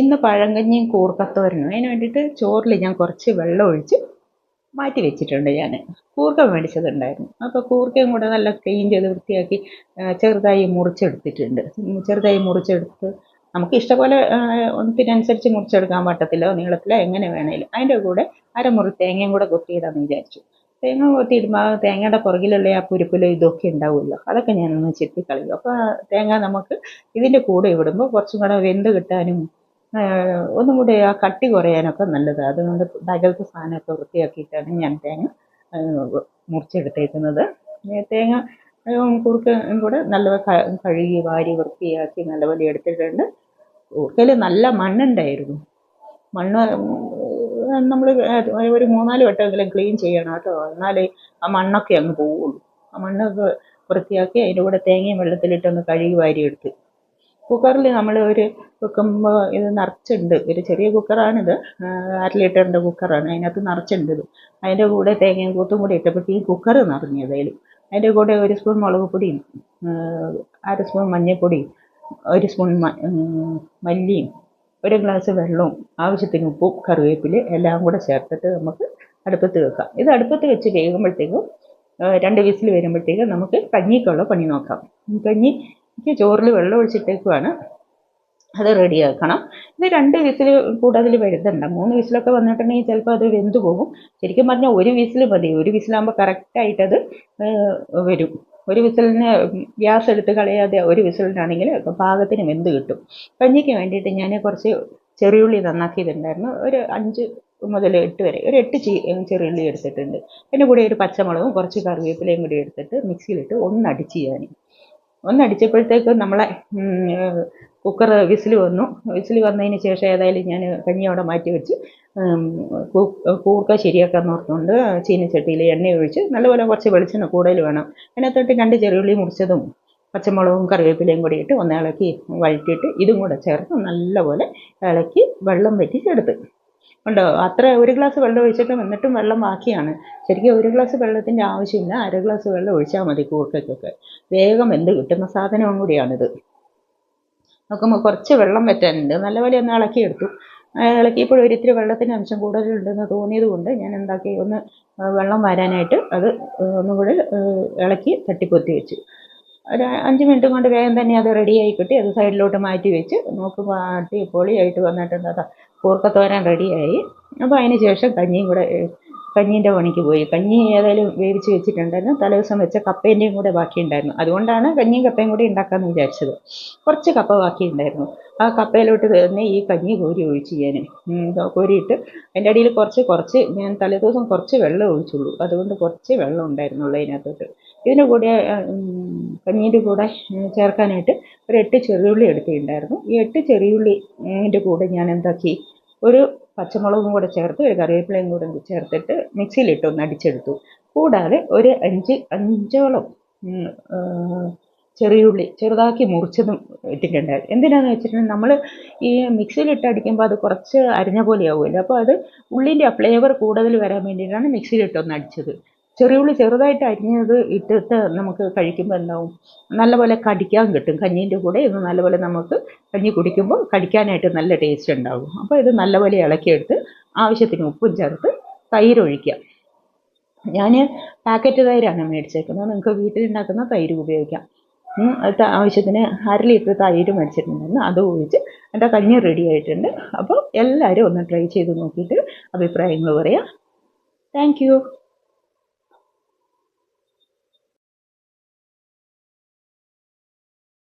ഇന്ന് പഴങ്കഞ്ഞിയും കൂർക്കത്തോരനും. അതിന് വേണ്ടിയിട്ട് ചോറിൽ ഞാൻ കുറച്ച് വെള്ളം ഒഴിച്ച് മാറ്റി വെച്ചിട്ടുണ്ട്. ഞാൻ കൂർക്ക മേടിച്ചതുണ്ടായിരുന്നു. അപ്പോൾ കൂർക്കയും കൂടെ നല്ല ക്ലീൻ ചെയ്ത് വൃത്തിയാക്കി ചെറുതായി മുറിച്ചെടുത്തിട്ടുണ്ട്. ചെറുതായി മുറിച്ചെടുത്ത് നമുക്ക് ഇഷ്ടപോലെ ഇതിനനുസരിച്ച് മുറിച്ചെടുക്കാൻ പറ്റത്തില്ല, നീളത്തിലോ എങ്ങനെ വേണേലും. അതിൻ്റെ കൂടെ അരമുറി തേങ്ങയും കൂടെ കൊത്തിയിടാമെന്ന് വിചാരിച്ചു. തേങ്ങ കൊത്തിയിടുമ്പോൾ തേങ്ങയുടെ പുറകിലുള്ള ആ പുരുപ്പിലും ഇതൊക്കെ ഉണ്ടാവുമല്ലോ, അതൊക്കെ ഞാനൊന്ന് ചെത്തിക്കളയും. അപ്പോൾ തേങ്ങ നമുക്ക് ഇതിൻ്റെ കൂടെ ഇടുമ്പോൾ കുറച്ചും കൂടെ വെന്ത് കിട്ടാനും ഒന്നും കൂടി ആ കട്ടി കുറയാനൊക്കെ നല്ലതാണ്. അതുകൊണ്ട് അകലത്തെ സാധനമൊക്കെ വൃത്തിയാക്കിയിട്ടാണ് ഞാൻ തേങ്ങ മുറിച്ചെടുത്തേക്കുന്നത്. തേങ്ങ കുറുക്കും കൂടെ നല്ലപോലെ കഴുകി വാരി വൃത്തിയാക്കി നല്ലപോലെ എടുത്തിട്ടുണ്ട്. കൂർക്കയിൽ നല്ല മണ്ണുണ്ടായിരുന്നു. മണ്ണ് നമ്മൾ ഒരു 3-4 വട്ടമെങ്കിലും ക്ലീൻ ചെയ്യണം കേട്ടോ, എന്നാലേ ആ മണ്ണൊക്കെ അങ്ങ് പോവുള്ളൂ. ആ മണ്ണൊക്കെ വൃത്തിയാക്കി അതിൻ്റെ കൂടെ തേങ്ങയും വെള്ളത്തിലിട്ടൊന്ന് കഴുകി വാരി എടുത്ത് കുക്കറിൽ നമ്മൾ വെക്കുമ്പോൾ ഇത് നിറച്ചുണ്ട്. ഒരു ചെറിയ കുക്കറാണിത്, 1/2 ലിറ്ററിൻ്റെ കുക്കറാണ്. അതിനകത്ത് നിറച്ചുണ്ട് ഇത്. അതിൻ്റെ കൂടെ തേങ്ങയും കൂത്തും കൂടി ഇട്ടപ്പോഴത്തേക്കും കുക്കർ നിറഞ്ഞതായാലും. അതിൻ്റെ കൂടെ 1 സ്പൂൺ മുളക് പൊടിയും 1/2 സ്പൂൺ മഞ്ഞൾപ്പൊടിയും 1 സ്പൂൺ മല്ലിയും 1 ഗ്ലാസ് വെള്ളവും ആവശ്യത്തിന് ഉപ്പും കറിവേപ്പില എല്ലാം കൂടെ ചേർത്തിട്ട് നമുക്ക് അടുപ്പത്ത് വെക്കാം. ഇത് അടുപ്പത്ത് വെച്ച് വേകുമ്പോഴത്തേക്കും 2 വിസിൽ വരുമ്പോഴത്തേക്കും നമുക്ക് കഞ്ഞിക്കുള്ള പണി നോക്കാം. കഞ്ഞിക്ക് ചോറിൽ വെള്ളം ഒഴിച്ചിട്ടേക്കുവാണ്, അത് റെഡിയാക്കണം. ഇത് 2 വിസിൽ കൂടുതൽ വരുന്നുണ്ട്. 3 വിസിലൊക്കെ വന്നിട്ടുണ്ടെങ്കിൽ ചിലപ്പോൾ അത് വെന്ത് പോകും. ശരിക്കും പറഞ്ഞാൽ 1 വിസിൽ മതി. 1 വിസിലാകുമ്പോൾ കറക്റ്റായിട്ടത് വരും. 1 വിസിലിന് ഗ്യാസ് എടുത്ത് കളയാതെ 1 വിസിലിനാണെങ്കിൽ പാകത്തിന് വെന്ത് കിട്ടും. കഞ്ഞിക്ക് വേണ്ടിയിട്ട് ഞാൻ കുറച്ച് ചെറിയുള്ളി നന്നാക്കിയിട്ടുണ്ടായിരുന്നു. ഒരു 5 മുതൽ 8 വരെ, ഒരു 8 ചെറിയുള്ളി എടുത്തിട്ടുണ്ട്. അതിൻ്റെ കൂടെ ഒരു പച്ചമുളകും കുറച്ച് കറിവേപ്പിലയും കൂടി എടുത്തിട്ട് മിക്സിയിലിട്ട് ഒന്നടിച്ചപ്പോഴത്തേക്ക് നമ്മളെ കുക്കർ വിസിൽ വന്നു. വിസിൽ വന്നതിന് ശേഷം ഏതായാലും ഞാൻ കഞ്ഞി അവിടെ മാറ്റി വെച്ച് കൂർക്ക ശരിയാക്കാൻ ഓർത്തുകൊണ്ട് ചീനച്ചട്ടിയിൽ എണ്ണ ഒഴിച്ച് നല്ലപോലെ കുറച്ച് വെളിച്ചെണ്ണ കൂടുതൽ വേണം. അതിനകത്തോട്ട് 2 ചെറിയുള്ളി മുറിച്ചതും പച്ചമുളകും കറിവേപ്പിലയും കൂടി ഇട്ട് ഒന്ന് ഇളക്കി വഴറ്റിയിട്ട് ഇതും കൂടെ ചേർത്ത് നല്ലപോലെ ഇളക്കി വെള്ളം വറ്റിച്ചെടുത്ത് ഉണ്ടോ. അത്ര 1 ഗ്ലാസ് വെള്ളം ഒഴിച്ചിട്ട് എന്നിട്ടും വെള്ളം ബാക്കിയാണ്. ശരിക്കും 1 ഗ്ലാസ് വെള്ളത്തിൻ്റെ ആവശ്യമില്ല, 1/2 ഗ്ലാസ് വെള്ളം ഒഴിച്ചാൽ മതി. കൂർക്കയ്ക്കൊക്കെ വേഗം വെന്ത് കിട്ടുന്ന സാധനവും കൂടിയാണിത്. നോക്കുമ്പോൾ കുറച്ച് വെള്ളം വറ്റാനുണ്ട്. നല്ലപോലെ ഒന്ന് ഇളക്കിയെടുത്തു. ഇളക്കിയപ്പോൾ ഒരിത്തിരി വെള്ളത്തിൻ്റെ അംശം കൂടുതലുണ്ടെന്ന് തോന്നിയത് കൊണ്ട് ഞാൻ എന്താക്കി, ഒന്ന് വെള്ളം വരാനായിട്ട് അത് ഒന്നും കൂടെ ഇളക്കി തട്ടിപ്പൊത്തി വെച്ചു. ഒരു 5 മിനിറ്റ് കൊണ്ട് വേഗം തന്നെ അത് റെഡിയായി കിട്ടി. അത് സൈഡിലോട്ട് മാറ്റി വെച്ച് നോക്കുമ്പോൾ അടിപൊളിയായിട്ട് വന്നിട്ട് എന്താ കൂർക്കത്തോരൻ റെഡിയായി. അപ്പോൾ അതിന് ശേഷം കഞ്ഞീൻ്റെ പണിക്ക് പോയി. കഞ്ഞി ഏതായാലും വേവിച്ച് വെച്ചിട്ടുണ്ടായിരുന്നു. തലേദിവസം വെച്ച കപ്പേൻ്റെയും കൂടെ ബാക്കിയുണ്ടായിരുന്നു. അതുകൊണ്ടാണ് കഞ്ഞിയും കപ്പയും കൂടി ഉണ്ടാക്കാമെന്ന് വിചാരിച്ചത്. കുറച്ച് കപ്പ ബാക്കിയുണ്ടായിരുന്നു. ആ കപ്പയിലോട്ട് തന്നെ ഈ കഞ്ഞി കോരി ഒഴിച്ച് ഞാൻ കോരിയിട്ട് അതിൻ്റെ അടിയിൽ കുറച്ച് ഞാൻ തലേദിവസം കുറച്ച് വെള്ളം ഒഴിച്ചുള്ളൂ. അതുകൊണ്ട് കുറച്ച് വെള്ളം ഉണ്ടായിരുന്നുള്ളൂ അതിനകത്തോട്ട്. ഇതിൻ്റെ കൂടെ കഞ്ഞീൻ്റെ കൂടെ ചേർക്കാനായിട്ട് ഒരു 8 ചെറിയുള്ളി എടുത്തിട്ടുണ്ടായിരുന്നു. ഈ 8 ചെറിയുള്ളിൻ്റെ കൂടെ ഞാൻ എന്താക്കി, ഒരു പച്ചമുളകും കൂടെ ചേർത്ത് ഒരു കറിവേപ്പിലയും കൂടെ ചേർത്തിട്ട് മിക്സിയിലിട്ട് ഒന്ന് അടിച്ചെടുത്തു. കൂടാതെ ഒരു 5ഓളം ചെറിയുള്ളി ചെറുതാക്കി മുറിച്ചതും ഇട്ടിട്ടുണ്ടായിരുന്നു. എന്തിനാണെന്ന് വെച്ചിട്ടുണ്ടെങ്കിൽ നമ്മൾ ഈ മിക്സിയിലിട്ട് അടിക്കുമ്പോൾ അത് കുറച്ച് അരിഞ്ഞ പോലെ ആവുമല്ലോ. അപ്പോൾ അത് ഉള്ളിൻ്റെ ആ ഫ്ലേവർ കൂടുതൽ വരാൻ വേണ്ടിയിട്ടാണ് മിക്സിയിലിട്ടൊന്ന് അടിച്ചത്. ചെറിയുള്ളി ചെറുതായിട്ട് അരിഞ്ഞത് ഇട്ടിട്ട് നമുക്ക് കഴിക്കുമ്പോൾ എന്താവും, നല്ലപോലെ കടിക്കാൻ കിട്ടും. കഞ്ഞീൻ്റെ കൂടെ ഇത് നല്ലപോലെ നമുക്ക് കഞ്ഞി കുടിക്കുമ്പോൾ കടിക്കാനായിട്ട് നല്ല ടേസ്റ്റ് ഉണ്ടാകും. അപ്പോൾ ഇത് നല്ലപോലെ ഇളക്കിയെടുത്ത് ആവശ്യത്തിന് ഉപ്പും ചേർത്ത് തൈര് ഒഴിക്കുക. ഞാൻ പാക്കറ്റ് തൈരാണ് മേടിച്ചേക്കുന്നത്. നിങ്ങൾക്ക് വീട്ടിലുണ്ടാക്കുന്ന തൈര് ഉപയോഗിക്കാം. ആവശ്യത്തിന് 1/2 ലിറ്റർ തൈര് മേടിച്ചിട്ടുണ്ടായിരുന്നു. അത് ഒഴിച്ച് എൻ്റെ കഞ്ഞി റെഡി ആയിട്ടുണ്ട്. അപ്പോൾ എല്ലാവരും ഒന്ന് ട്രൈ ചെയ്ത് നോക്കിയിട്ട് അഭിപ്രായങ്ങൾ പറയാം. Thank you.